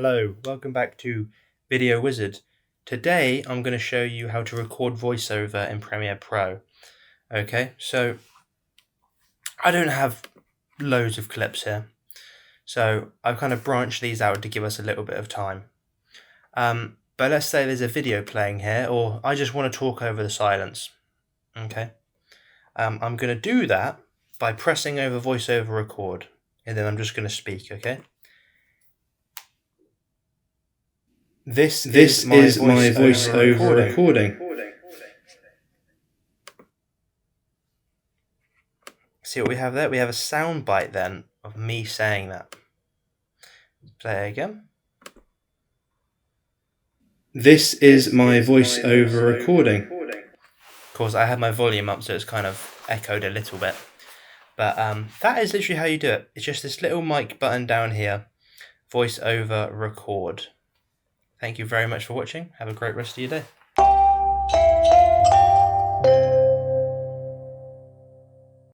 Hello, welcome back to Video Wizard. Today I'm going to show you how to record voiceover in Premiere Pro. Okay, so I don't have loads of clips here, so I've kind of branched these out to give us a little bit of time. But let's say there's a video playing here, or I just want to talk over the silence. Okay, I'm going to do that by pressing over voiceover record, and then I'm just going to speak. Okay. This is my voiceover recording. See what we have there? We have a sound bite then of me saying that. Play again. This is my voiceover recording. Of course, I had my volume up, so it's kind of echoed a little bit. But that is literally how you do it. It's just this little mic button down here, voiceover record. Thank you very much for watching. Have a great rest of your day.